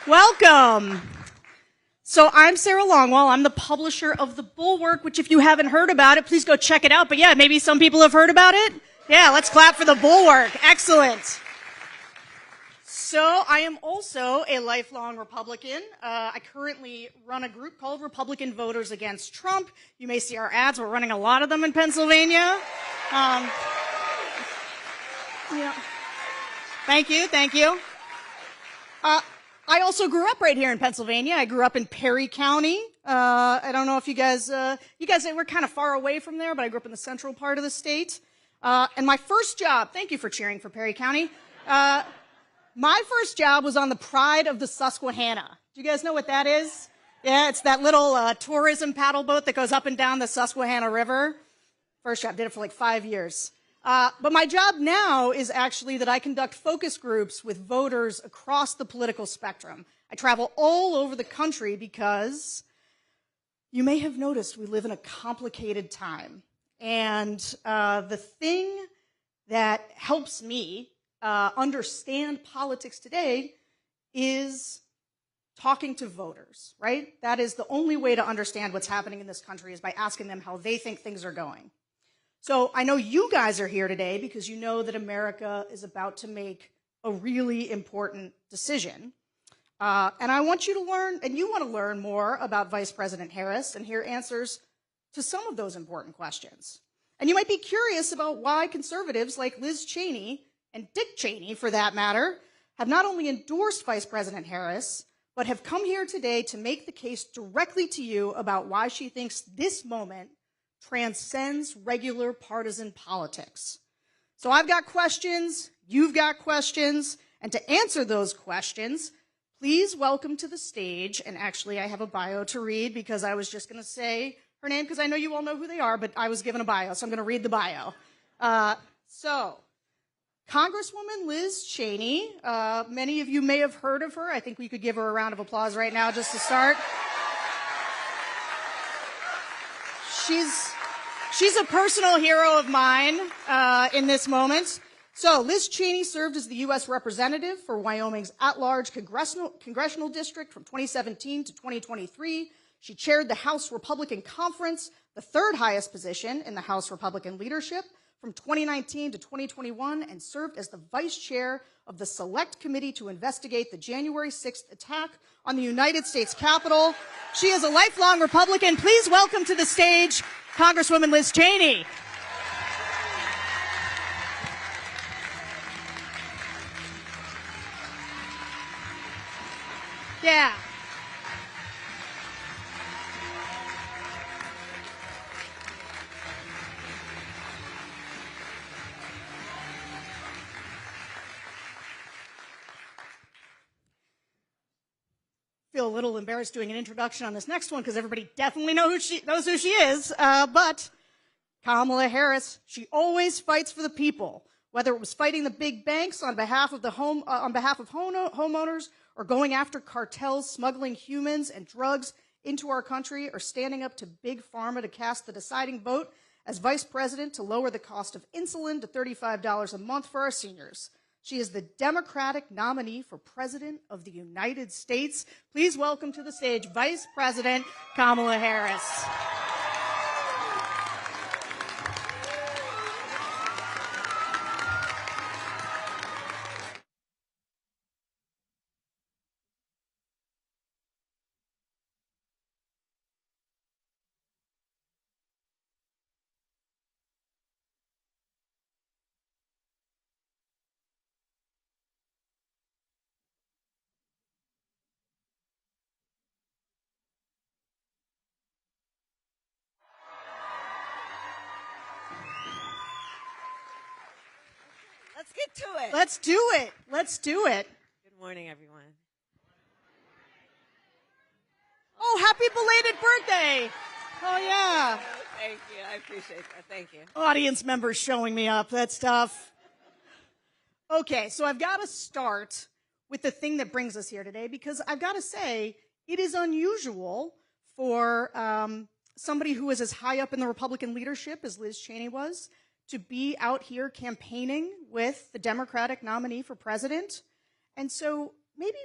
Welcome. So I'm Sarah Longwell. I'm the publisher of The Bulwark, which if you haven't heard about it, please go check it out. But yeah, maybe some people have heard about it. Yeah, let's clap for The Bulwark. Excellent. So I am also a lifelong Republican. I currently run a group called Republican Voters Against Trump. You may see our ads. We're running a lot of them in Pennsylvania. Yeah. Thank you. I also grew up right here in Pennsylvania. I grew up in Perry County. I don't know if you guys were kind of far away from there, but I grew up in the central part of the state. And my first job, thank you for cheering for Perry County. My first job was on the Pride of the Susquehanna. Do you guys know what that is? Yeah, it's that little tourism paddle boat that goes up and down the Susquehanna River. First job, did it for like 5 years. But my job now is actually that I conduct focus groups with voters across the political spectrum. I travel all over the country because you may have noticed we live in a complicated time. And the thing that helps me understand politics today is talking to voters, right? That is the only way to understand what's happening in this country is by asking them how they think things are going. So I know you guys are here today because you know that America is about to make a really important decision. And I want you to learn, and you want to learn more about Vice President Harris and hear answers to some of those important questions. And you might be curious about why conservatives like Liz Cheney, and Dick Cheney for that matter, have not only endorsed Vice President Harris, but have come here today to make the case directly to you about why she thinks this moment transcends regular partisan politics. So I've got questions, you've got questions, and to answer those questions, please welcome to the stage, and actually I have a bio to read because I was just going to say her name because I know you all know who they are, but I was given a bio, so I'm going to read the bio. So, Congresswoman Liz Cheney, many of you may have heard of her. I think we could give her a round of applause right now just to start. She's a personal hero of mine in this moment. So Liz Cheney served as the U.S. representative for Wyoming's at-large congressional district from 2017 to 2023. She chaired the House Republican Conference, the third highest position in the House Republican leadership, from 2019 to 2021, and served as the vice chair of the Select Committee to investigate the January 6th attack on the United States Capitol. She is a lifelong Republican. Please welcome to the stage Congresswoman Liz Cheney. Yeah. Feel a little embarrassed doing an introduction on this next one because everybody definitely knows who she is. But Kamala Harris, she always fights for the people, whether it was fighting the big banks on behalf of homeowners, or going after cartels smuggling humans and drugs into our country, or standing up to big pharma to cast the deciding vote as vice president to lower the cost of insulin to $35 a month for our seniors. She is the Democratic nominee for President of the United States. Please welcome to the stage Vice President Kamala Harris. Let's get to it. Let's do it. Good morning, everyone. Oh, happy belated birthday. Oh, yeah. Oh, thank you. I appreciate that. Thank you. Audience members showing me up. That's tough. Okay, so I've got to start with the thing that brings us here today because I've got to say it is unusual for somebody who is as high up in the Republican leadership as Liz Cheney was to be out here campaigning with the Democratic nominee for president. And so maybe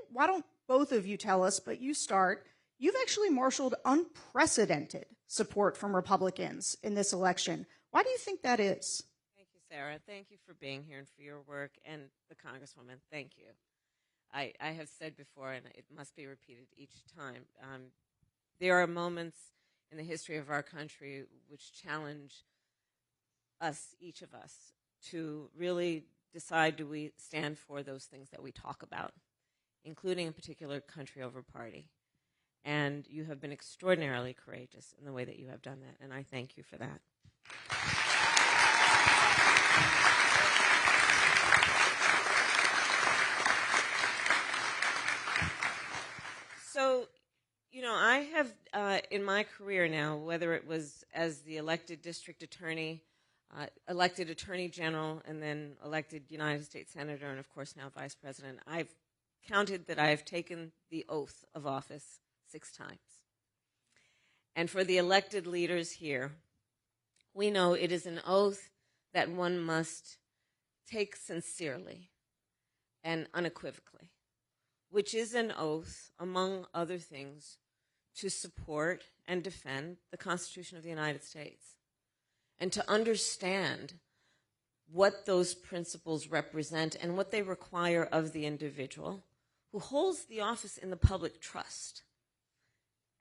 both of you tell us, but you start. You've actually marshaled unprecedented support from Republicans in this election. Why do you think that is? Thank you, Sarah. Thank you for being here and for your work. And the Congresswoman, thank you. I have said before, and it must be repeated each time, there are moments in the history of our country which challenge us, each of us, to really decide, do we stand for those things that we talk about, including a particular country over party. And you have been extraordinarily courageous in the way that you have done that, and I thank you for that. So, you know, I have, in my career now, whether it was as the elected district attorney, elected attorney general, and then elected United States senator, and of course now vice president, I've counted that I have taken the oath of office 6 times. And for the elected leaders here, we know it is an oath that one must take sincerely and unequivocally, which is an oath, among other things, to support and defend the Constitution of the United States, and to understand what those principles represent and what they require of the individual who holds the office in the public trust.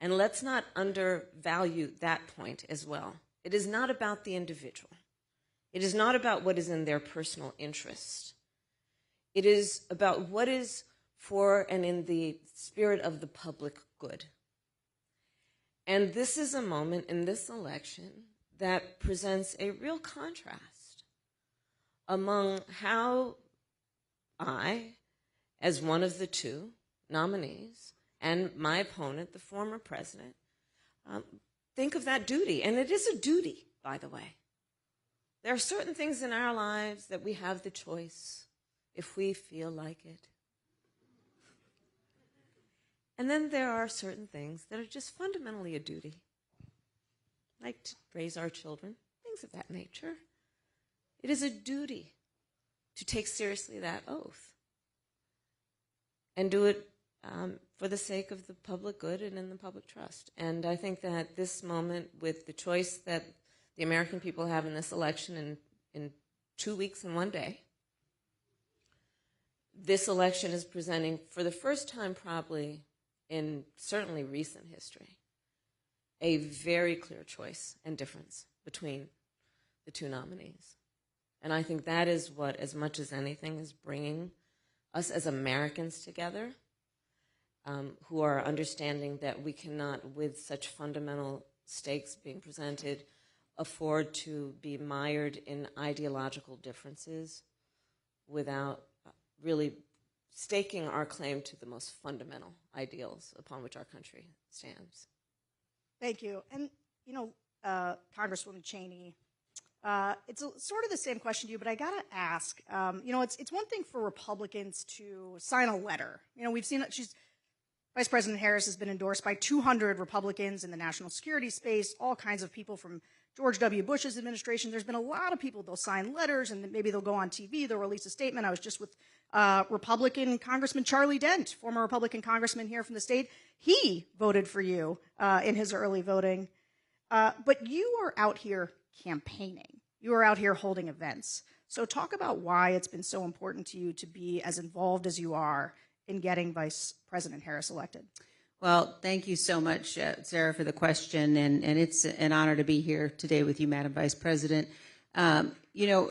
And let's not undervalue that point as well. It is not about the individual. It is not about what is in their personal interest. It is about what is for and in the spirit of the public good. And this is a moment in this election that presents a real contrast among how I, as one of the 2 nominees, and my opponent, the former president, think of that duty. And it is a duty, by the way. There are certain things in our lives that we have the choice if we feel like it. And then there are certain things that are just fundamentally a duty, like to raise our children, things of that nature. It is a duty to take seriously that oath and do it for the sake of the public good and in the public trust. And I think that this moment, with the choice that the American people have in this election in 2 weeks and 1 day, this election is presenting, for the first time probably in certainly recent history, a very clear choice and difference between the 2 nominees. And I think that is what, as much as anything, is bringing us as Americans together, who are understanding that we cannot, with such fundamental stakes being presented, afford to be mired in ideological differences without really staking our claim to the most fundamental ideals upon which our country stands. Thank you. And, you know, Congresswoman Cheney, it's sort of the same question to you, but I got to ask, you know, it's one thing for Republicans to sign a letter. You know, we've seen that Vice President Harris has been endorsed by 200 Republicans in the national security space, all kinds of people from George W. Bush's administration. There's been a lot of people, they'll sign letters, and maybe they'll go on TV, they'll release a statement. I was just with Republican Congressman Charlie Dent, former Republican congressman here from the state. He voted for you in his early voting. But you are out here campaigning. You are out here holding events. So talk about why it's been so important to you to be as involved as you are in getting Vice President Harris elected. Well, thank you so much, Sarah, for the question, and it's an honor to be here today with you, Madam Vice President. You know,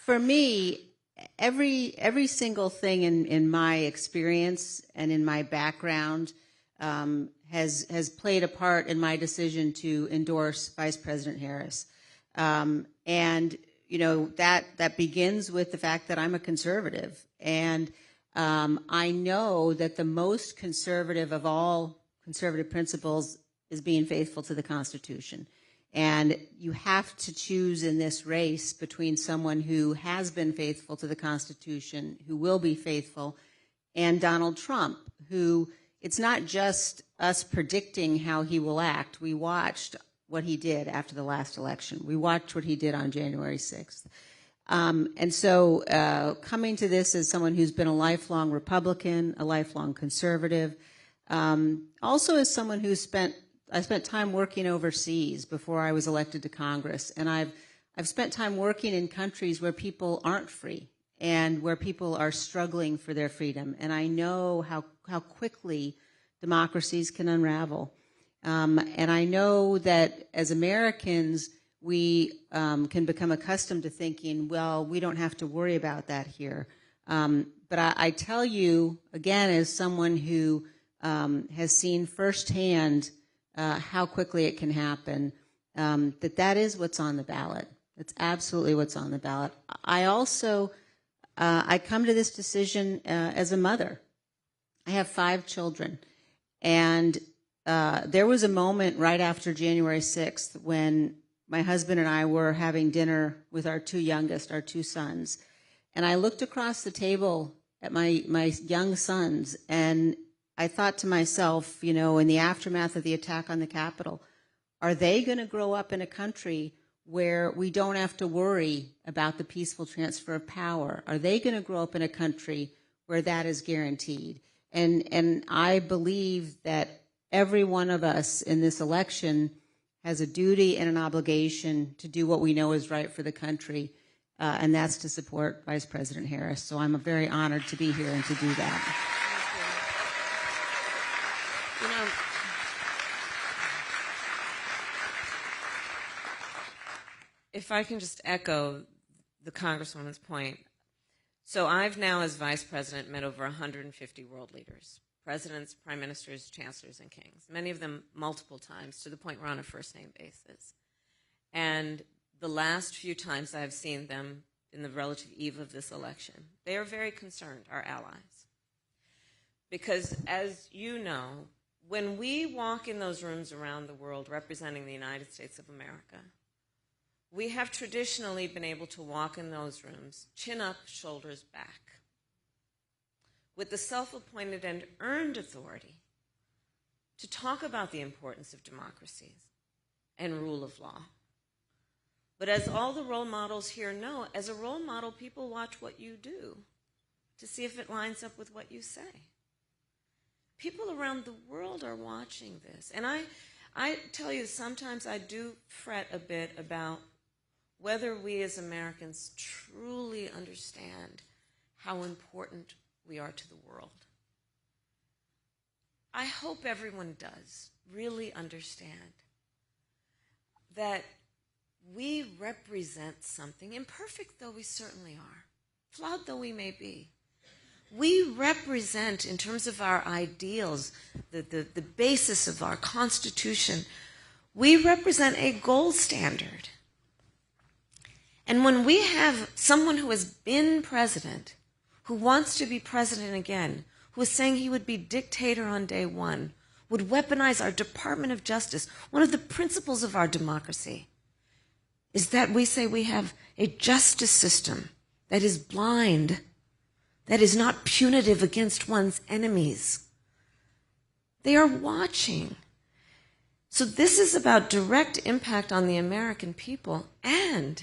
for me, every single thing in my experience and in my background has played a part in my decision to endorse Vice President Harris. And you know, that begins with the fact that I'm a conservative. And I know that the most conservative of all conservative principles is being faithful to the Constitution. And you have to choose in this race between someone who has been faithful to the Constitution, who will be faithful, and Donald Trump, who it's not just us predicting how he will act. We watched what he did after the last election. We watched what he did on January 6th. And so coming to this as someone who's been a lifelong Republican, a lifelong conservative, also as someone I spent time working overseas before I was elected to Congress, and I've spent time working in countries where people aren't free and where people are struggling for their freedom, and I know how quickly democracies can unravel. And I know that as Americans, we can become accustomed to thinking, well, we don't have to worry about that here. But I tell you, again, as someone who has seen firsthand how quickly it can happen, that is what's on the ballot. That's absolutely what's on the ballot. I also, I come to this decision as a mother. I have 5 children. And there was a moment right after January 6th when my husband and I were having dinner with our 2 youngest, our 2 sons. And I looked across the table at my young sons, and I thought to myself, in the aftermath of the attack on the Capitol, are they going to grow up in a country where we don't have to worry about the peaceful transfer of power? Are they going to grow up in a country where that is guaranteed? And I believe that every one of us in this election has a duty and an obligation to do what we know is right for the country, and that's to support Vice President Harris. So I'm very honored to be here and to do that. If I can just echo the Congresswoman's point. So I've now, as Vice President, met over 150 world leaders, presidents, prime ministers, chancellors, and kings, many of them multiple times, to the point we're on a first-name basis. And the last few times I've seen them in the relative eve of this election, they are very concerned, our allies. Because, as you know, when we walk in those rooms around the world representing the United States of America, we have traditionally been able to walk in those rooms, chin up, shoulders back, with the self-appointed and earned authority to talk about the importance of democracies and rule of law. But as all the role models here know, as a role model, people watch what you do to see if it lines up with what you say. People around the world are watching this. And I tell you, sometimes I do fret a bit about whether we as Americans truly understand how important we are to the world. I hope everyone does really understand that we represent something, imperfect though we certainly are, flawed though we may be. We represent, in terms of our ideals, the basis of our Constitution, we represent a gold standard. And when we have someone who has been president, who wants to be president again, who is saying he would be dictator on day one, would weaponize our Department of Justice, one of the principles of our democracy is that we say we have a justice system that is blind, that is not punitive against one's enemies. They are watching. So this is about direct impact on the American people, and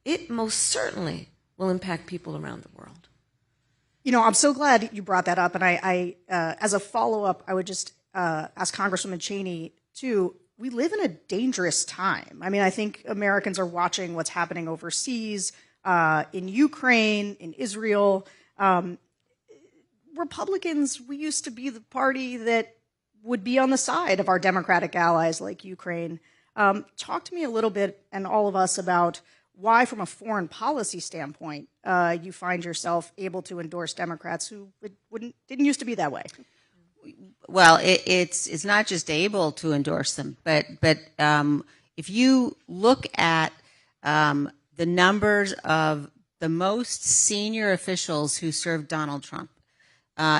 it most certainly will impact people around the world. I'm so glad you brought that up. And I as a follow-up, I would just ask Congresswoman Cheney, too, we live in a dangerous time. I mean, I think Americans are watching what's happening overseas, in Ukraine, in Israel. Republicans, we used to be the party that would be on the side of our Democratic allies like Ukraine. Talk to me a little bit, and all of us, about why, from a foreign policy standpoint, you find yourself able to endorse Democrats who didn't used to be that way. Well, it's not just able to endorse them, but if you look at the numbers of the most senior officials who served Donald Trump,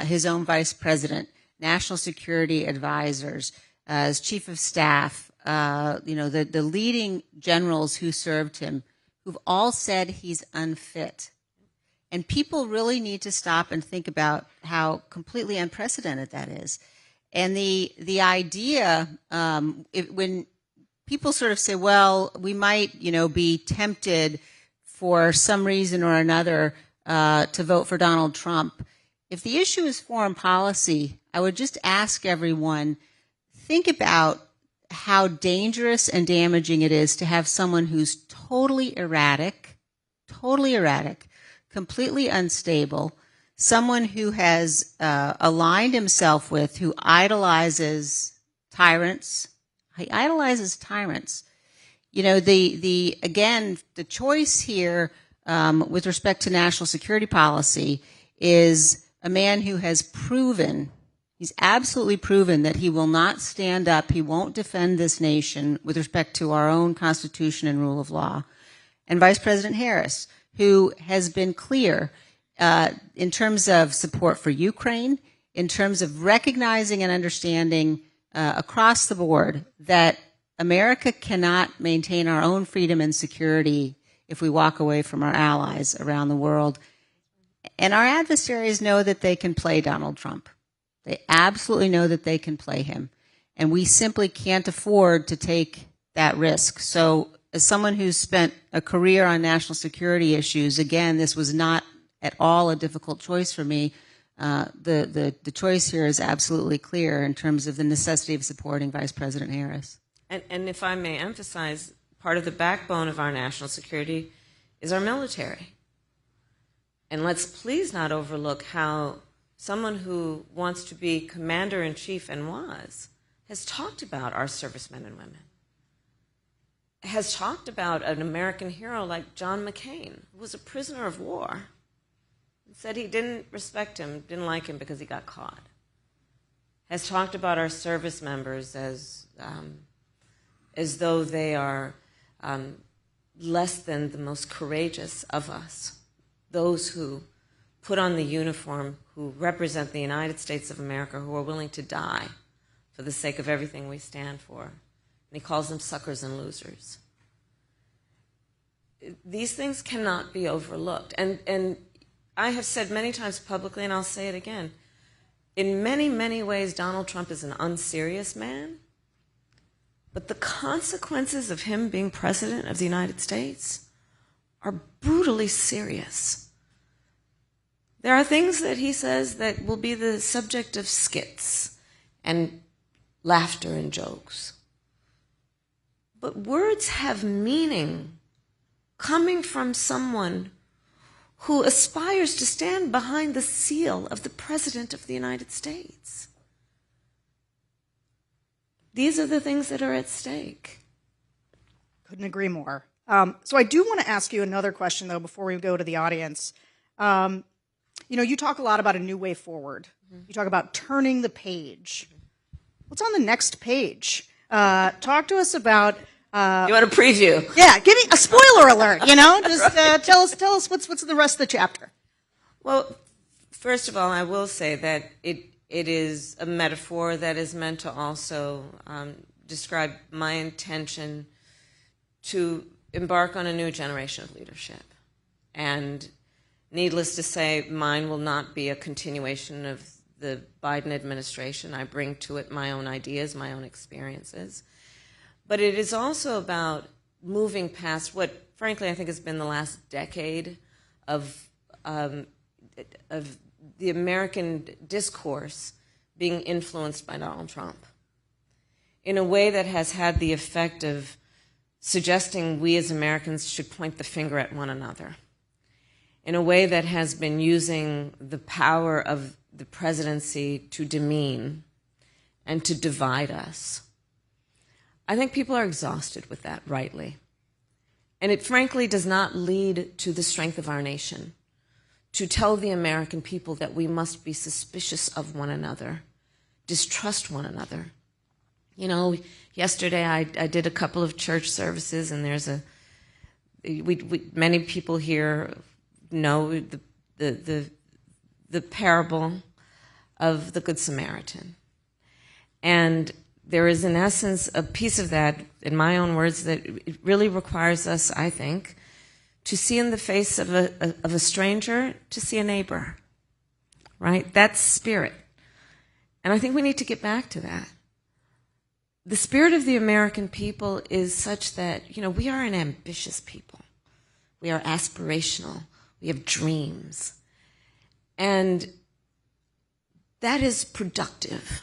his own vice president, national security advisors, as chief of staff, the leading generals who served him, who've all said he's unfit. And people really need to stop and think about how completely unprecedented that is. And the idea, when people sort of say, well, we might, be tempted for some reason or another to vote for Donald Trump, if the issue is foreign policy, I would just ask everyone, think about how dangerous and damaging it is to have someone who's totally erratic, completely unstable, someone who has aligned himself with, who idolizes tyrants. He idolizes tyrants. You know, the choice here with respect to national security policy is a man who has proven, he's absolutely proven that he will not stand up, he won't defend this nation with respect to our own Constitution and rule of law. And Vice President Harris, who has been clear in terms of support for Ukraine, in terms of recognizing and understanding across the board that America cannot maintain our own freedom and security if we walk away from our allies around the world. And our adversaries know that they can play Donald Trump. They absolutely know that they can play him. And we simply can't afford to take that risk. So as someone who's spent a career on national security issues, again, this was not at all a difficult choice for me. The choice here is absolutely clear in terms of the necessity of supporting Vice President Harris. And if I may emphasize, part of the backbone of our national security is our military. And let's please not overlook how someone who wants to be commander-in-chief and has talked about our servicemen and women, has talked about an American hero like John McCain, who was a prisoner of war, and said he didn't respect him, didn't like him because he got caught, has talked about our service members as though they are less than the most courageous of us, those who put on the uniform, who represent the United States of America, who are willing to die for the sake of everything we stand for. And he calls them suckers and losers. These things cannot be overlooked. And I have said many times publicly, and I'll say it again, in many, many ways, Donald Trump is an unserious man. But the consequences of him being president of the United States are brutally serious. There are things that he says that will be the subject of skits and laughter and jokes. But words have meaning coming from someone who aspires to stand behind the seal of the President of the United States. These are the things that are at stake. Couldn't agree more. So I do want to ask you another question, though, before we go to the audience. You talk a lot about a new way forward. Mm-hmm. You talk about turning the page. What's on the next page? Talk to us about... you want a preview? Yeah, give me a spoiler alert, Just right. Tell us what's the rest of the chapter. Well, first of all, I will say that it is a metaphor that is meant to also describe my intention to embark on a new generation of leadership. And needless to say, mine will not be a continuation of the Biden administration. I bring to it my own ideas, my own experiences. But it is also about moving past what, frankly, I think has been the last decade of the American discourse being influenced by Donald Trump in a way that has had the effect of suggesting we as Americans should point the finger at one another, in a way that has been using the power of the presidency to demean and to divide us. I think people are exhausted with that, rightly. And it frankly does not lead to the strength of our nation, to tell the American people that we must be suspicious of one another, distrust one another. Yesterday I did a couple of church services, and there's many people here know the parable of the Good Samaritan. And there is, in essence, a piece of that, in my own words, that it really requires us, I think, to see in the face of a stranger, to see a neighbor, right? That's spirit. And I think we need to get back to that. The spirit of the American people is such that, we are an ambitious people. We are aspirational. We have dreams. And that is productive.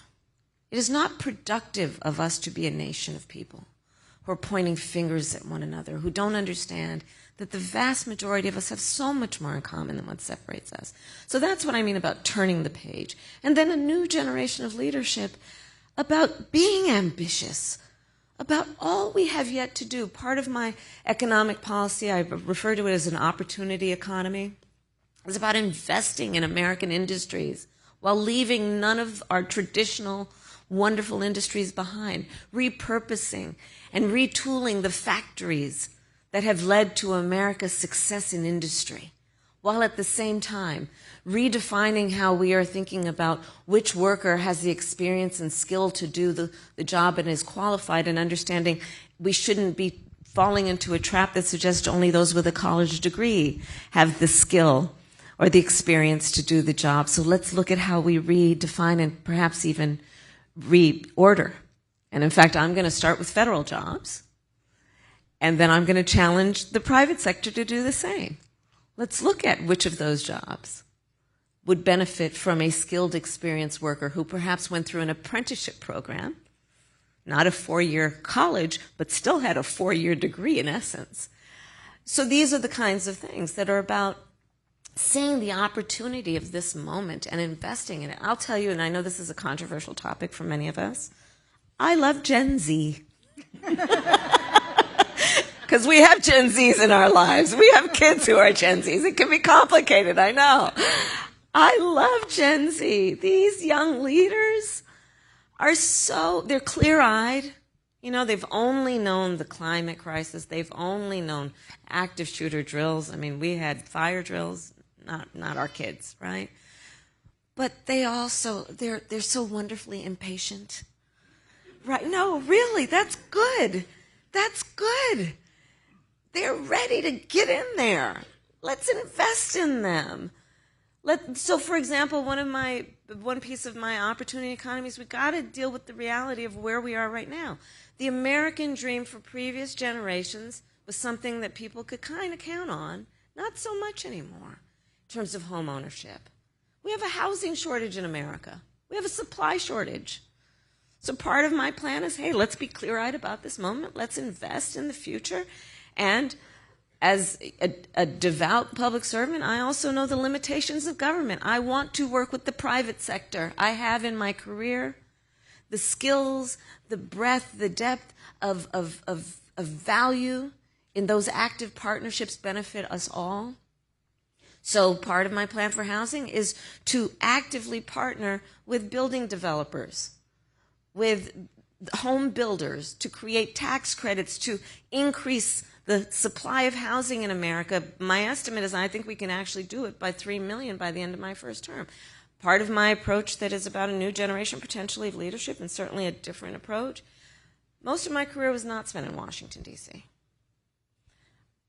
It is not productive of us to be a nation of people who are pointing fingers at one another, who don't understand that the vast majority of us have so much more in common than what separates us. So that's what I mean about turning the page. And then a new generation of leadership about being ambitious, about all we have yet to do. Part of my economic policy, I refer to it as an opportunity economy, is about investing in American industries while leaving none of our traditional wonderful industries behind, repurposing and retooling the factories that have led to America's success in industry, while at the same time redefining how we are thinking about which worker has the experience and skill to do the job and is qualified, and understanding we shouldn't be falling into a trap that suggests only those with a college degree have the skill or the experience to do the job. So let's look at how we redefine and perhaps even reorder. And in fact, I'm going to start with federal jobs, and then I'm going to challenge the private sector to do the same. Let's look at which of those jobs would benefit from a skilled, experienced worker who perhaps went through an apprenticeship program, not a 4-year college, but still had a 4-year degree in essence. So these are the kinds of things that are about seeing the opportunity of this moment and investing in it. I'll tell you, and I know this is a controversial topic for many of us, I love Gen Z. Because we have Gen Zs in our lives. We have kids who are Gen Zs. It can be complicated, I know. I love Gen Z. These young leaders are they're clear-eyed. You know, they've only known the climate crisis. They've only known active shooter drills. I mean, we had fire drills, not our kids, right? But they also, they're so wonderfully impatient. Right? No, really, that's good. That's good. They're ready to get in there. Let's invest in them. So, for example, one piece of my opportunity economy is we've got to deal with the reality of where we are right now. The American dream for previous generations was something that people could kind of count on, not so much anymore in terms of home ownership. We have a housing shortage in America. We have a supply shortage. So part of my plan is, hey, let's be clear-eyed about this moment. Let's invest in the future. And as a devout public servant, I also know the limitations of government. I want to work with the private sector. I have in my career the skills, the breadth, the depth of value in those active partnerships benefit us all. So part of my plan for housing is to actively partner with building developers, with home builders, to create tax credits, to increase the supply of housing in America. My estimate is I think we can actually do it by 3 million by the end of my first term. Part of my approach that is about a new generation potentially of leadership, and certainly a different approach, most of my career was not spent in Washington, D.C.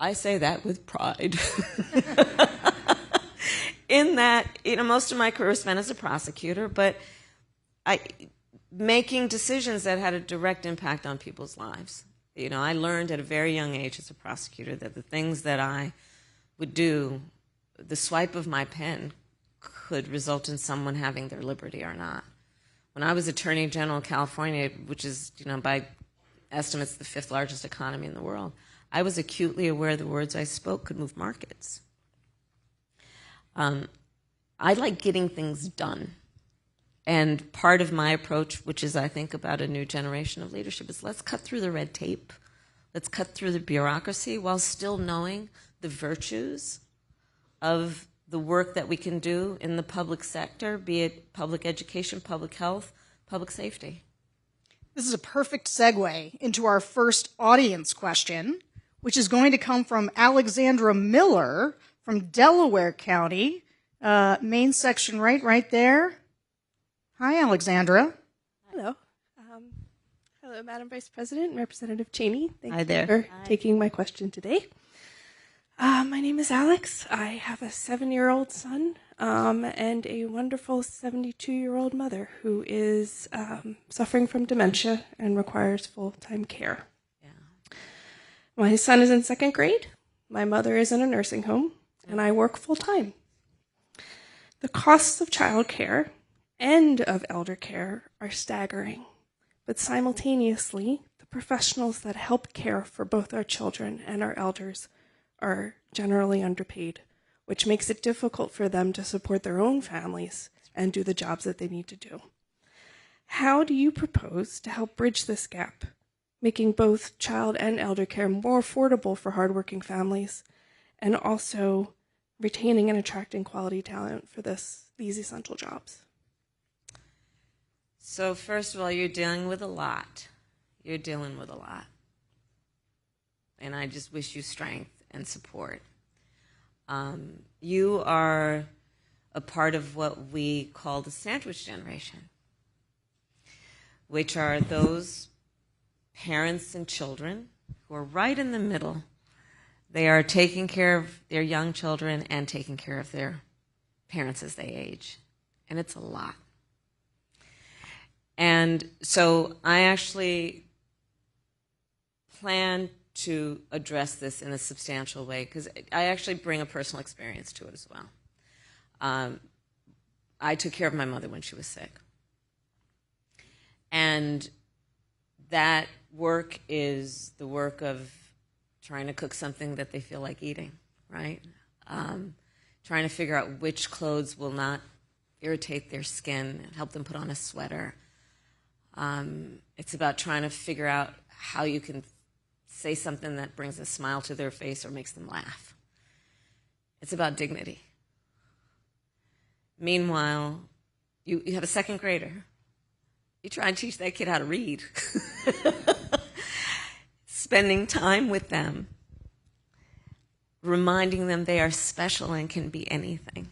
I say that with pride. In that, most of my career was spent as a prosecutor, but making decisions that had a direct impact on people's lives. I learned at a very young age as a prosecutor that the things that I would do, the swipe of my pen could result in someone having their liberty or not. When I was Attorney General of California, which is, by estimates, the 5th largest economy in the world, I was acutely aware the words I spoke could move markets. I like getting things done. And part of my approach, which is, I think, about a new generation of leadership, is let's cut through the red tape. Let's cut through the bureaucracy while still knowing the virtues of the work that we can do in the public sector, be it public education, public health, public safety. This is a perfect segue into our first audience question, which is going to come from Alexandra Miller from Delaware County, main section right there. Hi, Alexandra. Hello. Hello, Madam Vice President and Representative Cheney. Hi there. Thank you for taking my question today. My name is Alex. I have a 7-year-old son and a wonderful 72-year-old mother who is suffering from dementia and requires full-time care. Yeah. My son is in 2nd grade. My mother is in a nursing home, and I work full-time. The costs of childcare and of elder care are staggering, but simultaneously, the professionals that help care for both our children and our elders are generally underpaid, which makes it difficult for them to support their own families and do the jobs that they need to do. How do you propose to help bridge this gap, making both child and elder care more affordable for hardworking families, and also retaining and attracting quality talent for these essential jobs? So first of all, you're dealing with a lot. You're dealing with a lot. And I just wish you strength and support. You are a part of what we call the sandwich generation, which are those parents and children who are right in the middle. They are taking care of their young children and taking care of their parents as they age. And it's a lot. And so I actually plan to address this in a substantial way because I actually bring a personal experience to it as well. I took care of my mother when she was sick. And that work is the work of trying to cook something that they feel like eating, right? Trying to figure out which clothes will not irritate their skin and help them put on a sweater. It's about trying to figure out how you can say something that brings a smile to their face or makes them laugh. It's about dignity. Meanwhile, you have a second grader. You try and teach that kid how to read. Spending time with them, reminding them they are special and can be anything.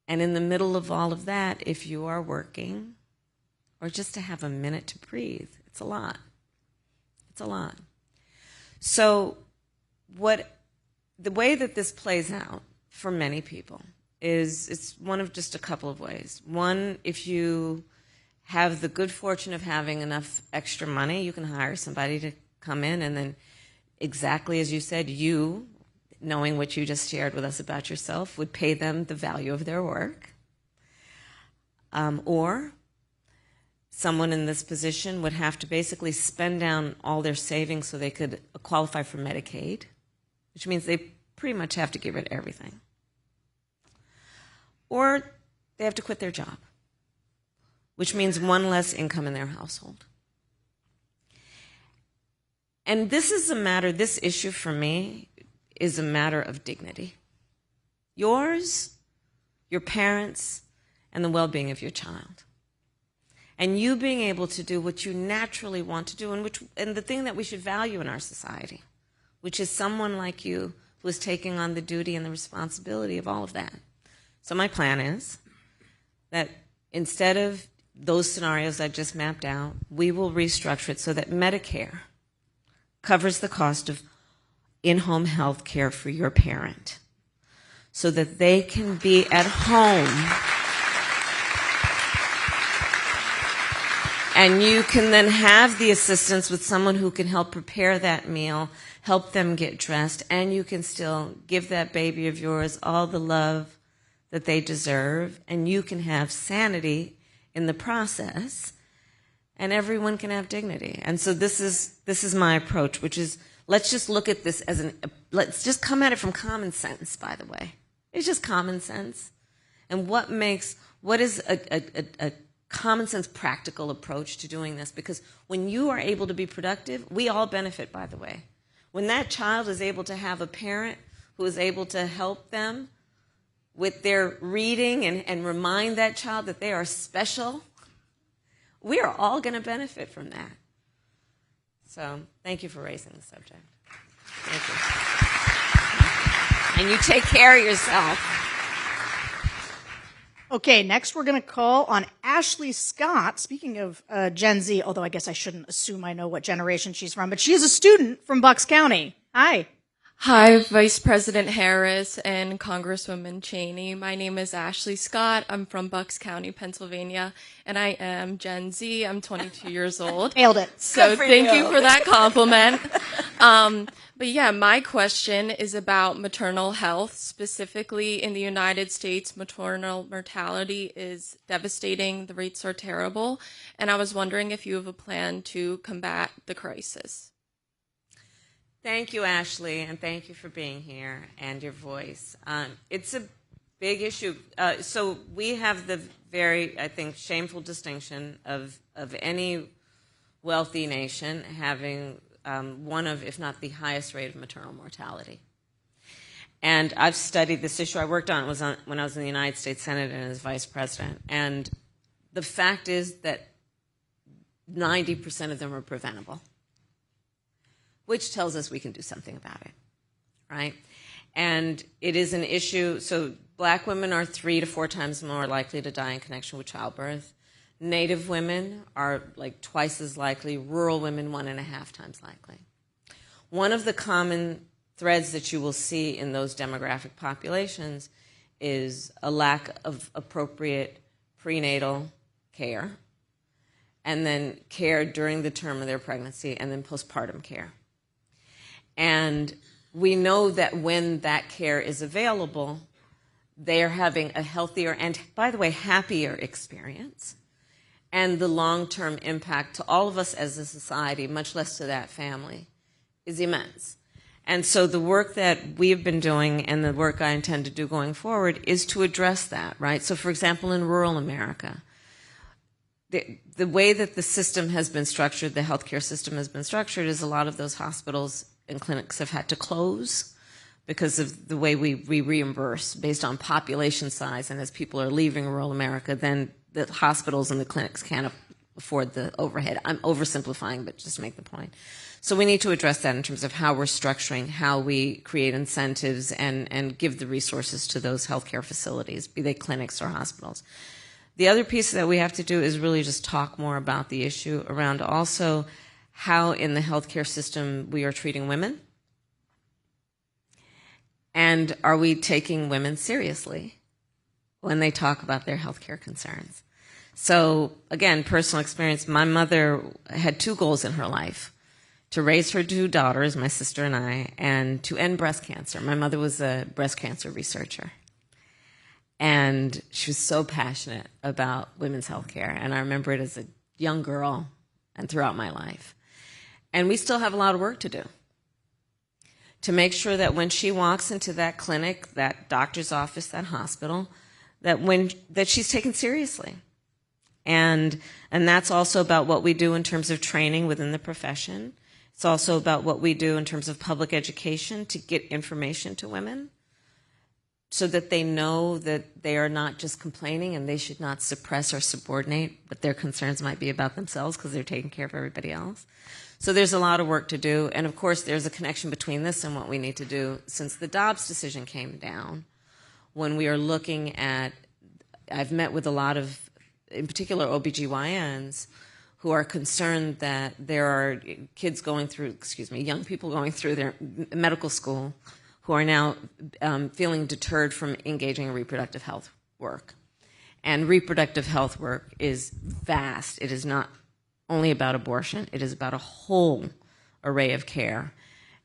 And in the middle of all of that, if you are working, or just to have a minute to breathe, it's a lot. It's a lot. So the way that this plays out for many people is it's one of just a couple of ways. One, if you have the good fortune of having enough extra money, you can hire somebody to come in and then, exactly as you said, you, knowing what you just shared with us about yourself, would pay them the value of their work. Or someone in this position would have to basically spend down all their savings so they could qualify for Medicaid, which means they pretty much have to give it everything. Or they have to quit their job, which means one less income in their household. And this issue for me is a matter of dignity. Yours, your parents, and the well-being of your child. And you being able to do what you naturally want to do, and the thing that we should value in our society, which is someone like you who is taking on the duty and the responsibility of all of that. So my plan is that instead of those scenarios I just mapped out, we will restructure it so that Medicare covers the cost of in-home health care for your parent so that they can be at home and you can then have the assistance with someone who can help prepare that meal, help them get dressed, and you can still give that baby of yours all the love that they deserve, and you can have sanity in the process, and everyone can have dignity. And so this is my approach, which is let's just look at this as let's just come at it from common sense, by the way. It's just common sense. And what is a common sense practical approach to doing this? Because when you are able to be productive, we all benefit, by the way. When that child is able to have a parent who is able to help them with their reading and remind that child that they are special, we are all going to benefit from that. So thank you for raising the subject. Thank you. And you take care of yourself. Okay, next we're going to call on Ashley Scott. Speaking of Gen Z, although I guess I shouldn't assume I know what generation she's from, but she is a student from Bucks County. Hi. Hi, Vice President Harris and Congresswoman Cheney. My name is Ashley Scott. I'm from Bucks County, Pennsylvania, and I am Gen Z. I'm 22 years old. Nailed it. So thank you for that compliment. But yeah, my question is about maternal health. Specifically in the United States, maternal mortality is devastating. The rates are terrible. And I was wondering if you have a plan to combat the crisis. Thank you, Ashley, and thank you for being here and your voice. It's a big issue. So we have the very, I think, shameful distinction of any wealthy nation having one of, if not the highest rate of maternal mortality. And I've studied this issue. I worked on it when I was in the United States Senate and as vice president. And the fact is that 90% of them are preventable, which tells us we can do something about it, right? And it is an issue. So black women are 3 to 4 times more likely to die in connection with childbirth. Native women are like twice as likely. Rural women, 1.5 times likely. One of the common threads that you will see in those demographic populations is a lack of appropriate prenatal care, and then care during the term of their pregnancy, and then postpartum care. And we know that when that care is available, they are having a healthier and, by the way, happier experience. And the long-term impact to all of us as a society, much less to that family, is immense. And so the work that we've been doing and the work I intend to do going forward is to address that, right? So, for example, in rural America, the way that the system has been structured, the healthcare system has been structured, is a lot of those hospitals and clinics have had to close because of the way we reimburse based on population size. And as people are leaving rural America, then the hospitals and the clinics can't afford the overhead. I'm oversimplifying, but just to make the point. So we need to address that in terms of how we're structuring, how we create incentives and give the resources to those healthcare facilities, be they clinics or hospitals. The other piece that we have to do is really just talk more about the issue around also how in the healthcare system we are treating women. And are we taking women seriously when they talk about their healthcare concerns? So, again, personal experience. My mother had 2 goals in her life: to raise her 2 daughters, my sister and I, and to end breast cancer. My mother was a breast cancer researcher. And she was so passionate about women's health care. And I remember it as a young girl and throughout my life. And we still have a lot of work to do to make sure that when she walks into that clinic, that doctor's office, that hospital, that she's taken seriously. And that's also about what we do in terms of training within the profession. It's also about what we do in terms of public education to get information to women so that they know that they are not just complaining and they should not suppress or subordinate what their concerns might be about themselves because they're taking care of everybody else. So there's a lot of work to do. And, of course, there's a connection between this and what we need to do since the Dobbs decision came down. When we are looking at, I've met with a lot of, in particular, OBGYNs who are concerned that there are kids going through, young people going through their medical school who are now feeling deterred from engaging in reproductive health work. And reproductive health work is vast. It is not only about abortion. It is about a whole array of care.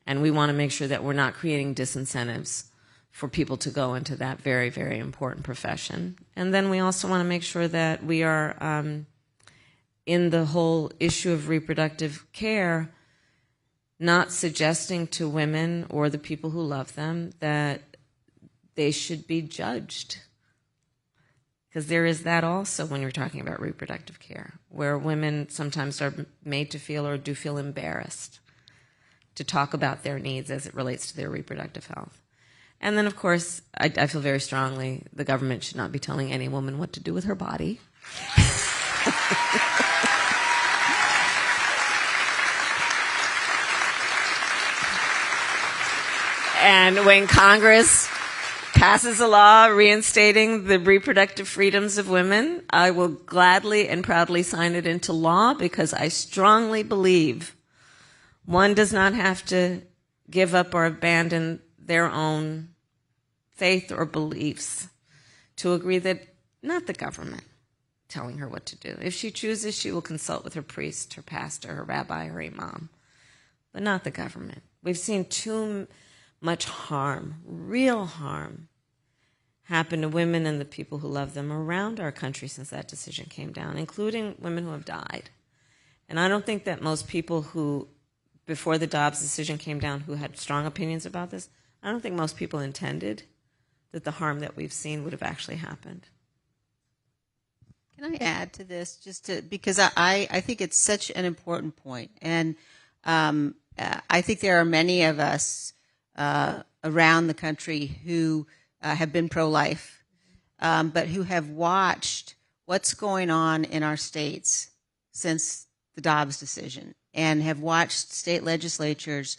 And we want to make sure that we're not creating disincentives for people to go into that very, very important profession. And then we also want to make sure that we are, in the whole issue of reproductive care, not suggesting to women or the people who love them that they should be judged. Because there is that also when you're talking about reproductive care, where women sometimes are made to feel or do feel embarrassed to talk about their needs as it relates to their reproductive health. And then, of course, I feel very strongly the government should not be telling any woman what to do with her body. And when Congress passes a law reinstating the reproductive freedoms of women, I will gladly and proudly sign it into law because I strongly believe one does not have to give up or abandon their own faith or beliefs to agree that not the government telling her what to do. If she chooses, she will consult with her priest, her pastor, her rabbi, her imam, but not the government. We've seen too much harm, real harm, happen to women and the people who love them around our country since that decision came down, including women who have died. And I don't think that most people who, before the Dobbs decision came down, who had strong opinions about this, I don't think most people intended that the harm that we've seen would have actually happened. Can I add to this, because I think it's such an important point, and I think there are many of us around the country who have been pro-life, but who have watched what's going on in our states since the Dobbs decision, and have watched state legislatures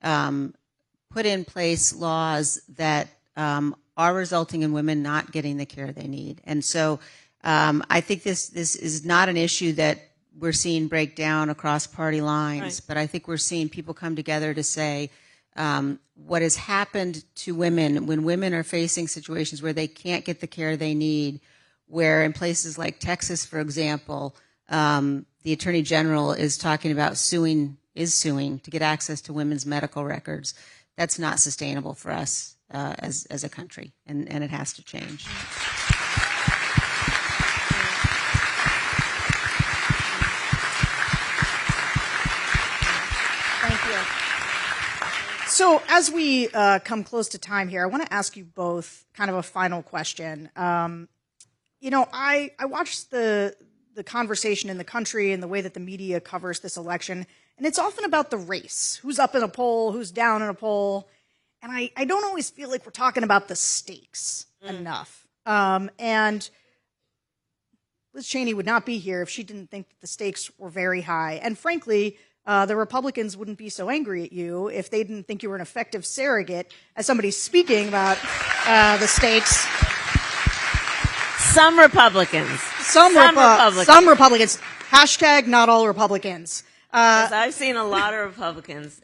put in place laws that are resulting in women not getting the care they need. And so I think this is not an issue that we're seeing break down across party lines, right, but I think we're seeing people come together to say what has happened to women when women are facing situations where they can't get the care they need, where in places like Texas, for example, the Attorney General is talking about suing to get access to women's medical records. That's not sustainable for us as a country, and it has to change. So as we come close to time here, I want to ask you both kind of a final question. I watched the conversation in the country and the way that the media covers this election, and it's often about the race, who's up in a poll, who's down in a poll, and I don't always feel like we're talking about the stakes enough. And Liz Cheney would not be here if she didn't think that the stakes were very high. And frankly, the Republicans wouldn't be so angry at you if they didn't think you were an effective surrogate as somebody speaking about the stakes. Some Republicans. Some Republicans. Hashtag not all Republicans. I've seen a lot of Republicans.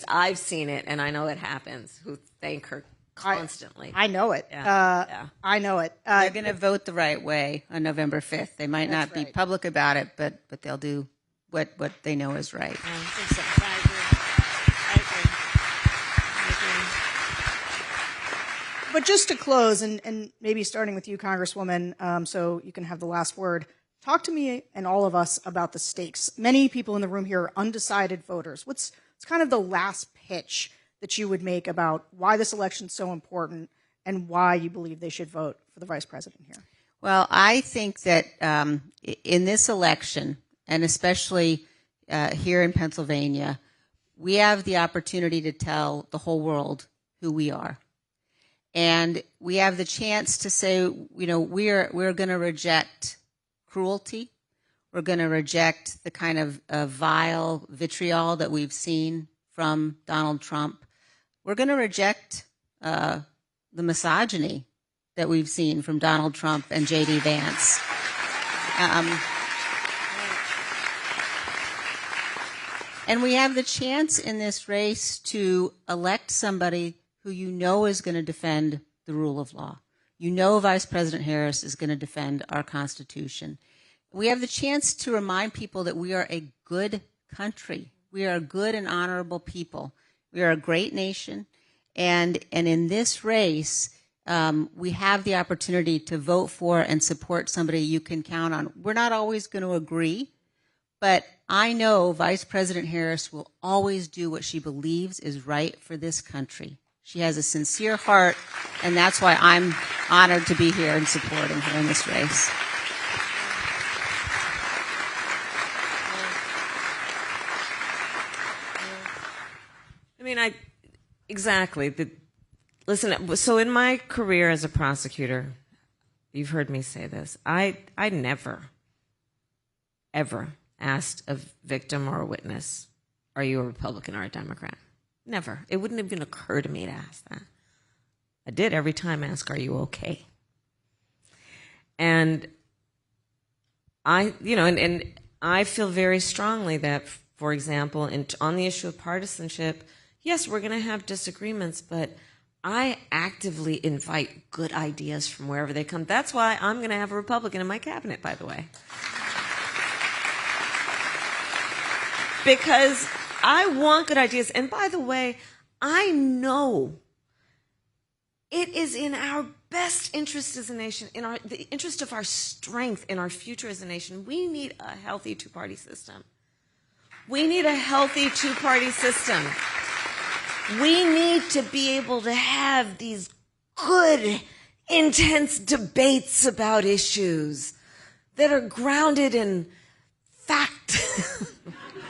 I've seen it, and I know it happens, who thank her constantly. I know it. Yeah. I know it. They're going to vote the right way on November 5th. They might not be public about it, but they'll do what they know is right. I think so. I agree. But just to close, and maybe starting with you, Congresswoman, so you can have the last word, talk to me and all of us about the stakes. Many people in the room here are undecided voters. What's kind of the last pitch that you would make about why this election is so important and why you believe they should vote for the vice president here? Well, I think that in this election, and especially here in Pennsylvania, we have the opportunity to tell the whole world who we are. And we have the chance to say, we're going to reject cruelty. We're going to reject the kind of vile vitriol that we've seen from Donald Trump. We're going to reject the misogyny that we've seen from Donald Trump and J.D. Vance. And we have the chance in this race to elect somebody who you know is going to defend the rule of law. You know Vice President Harris is going to defend our Constitution. We have the chance to remind people that we are a good country. We are a good and honorable people. We are a great nation. And in this race, we have the opportunity to vote for and support somebody you can count on. We're not always going to agree, but I know Vice President Harris will always do what she believes is right for this country. She has a sincere heart, and that's why I'm honored to be here and supporting her in this race. Exactly. Listen, so in my career as a prosecutor, you've heard me say this, I never, ever asked a victim or a witness, are you a Republican or a Democrat? Never. It wouldn't even occur to me to ask that. I did every time ask, are you okay? And I feel very strongly that, for example, on the issue of partisanship, yes, we're going to have disagreements, but I actively invite good ideas from wherever they come. That's why I'm going to have a Republican in my cabinet, by the way. Because I want good ideas. And by the way, I know it is in our best interest as a nation, in the interest of our strength, in our future as a nation. We need a healthy two-party system. We need a healthy two-party system. We need to be able to have these good, intense debates about issues that are grounded in fact.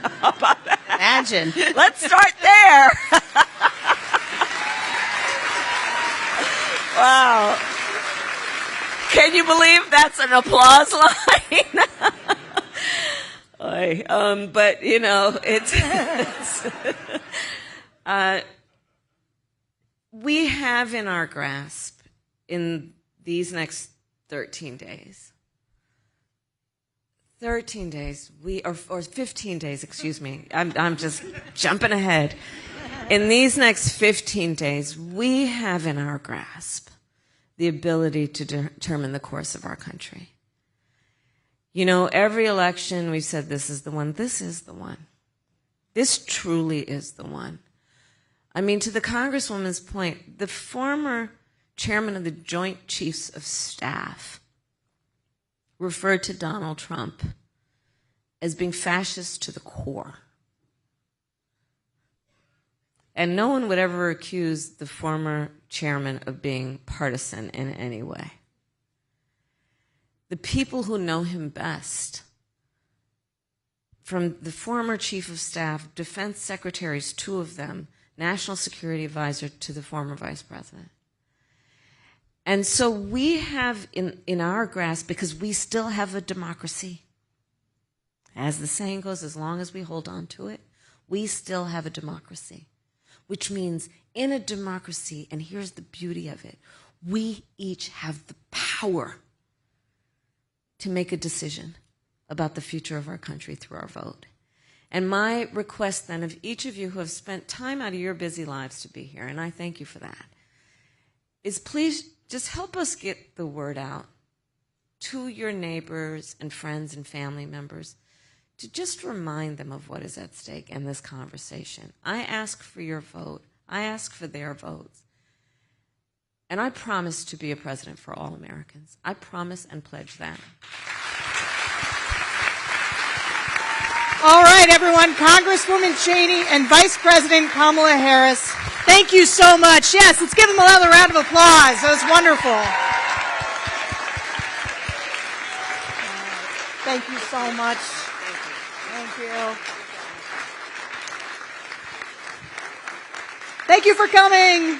How about that? Imagine. Let's start there. Wow. Can you believe that's an applause line? But, you know, we have in our grasp in these next 13 days, 13 days, or 15 days, excuse me. I'm just jumping ahead. In these next 15 days, we have in our grasp the ability to determine the course of our country. You know, every election we've said this is the one. This is the one. This truly is the one. I mean, to the Congresswoman's point, the former chairman of the Joint Chiefs of Staff referred to Donald Trump as being fascist to the core. And no one would ever accuse the former chairman of being partisan in any way. The people who know him best, from the former chief of staff, defense secretaries, 2 of them, national security advisor to the former vice president. And so we have in our grasp, because we still have a democracy, as the saying goes, as long as we hold on to it, we still have a democracy. Which means in a democracy, and here's the beauty of it, we each have the power to make a decision about the future of our country through our vote. And my request then of each of you who have spent time out of your busy lives to be here, and I thank you for that, is please just help us get the word out to your neighbors and friends and family members to just remind them of what is at stake in this conversation. I ask for your vote. I ask for their votes. And I promise to be a president for all Americans. I promise and pledge that. All right, everyone. Congresswoman Cheney and Vice President Kamala Harris, thank you so much. Yes, let's give them another round of applause. That was wonderful. Thank you so much. Thank you. Thank you for coming.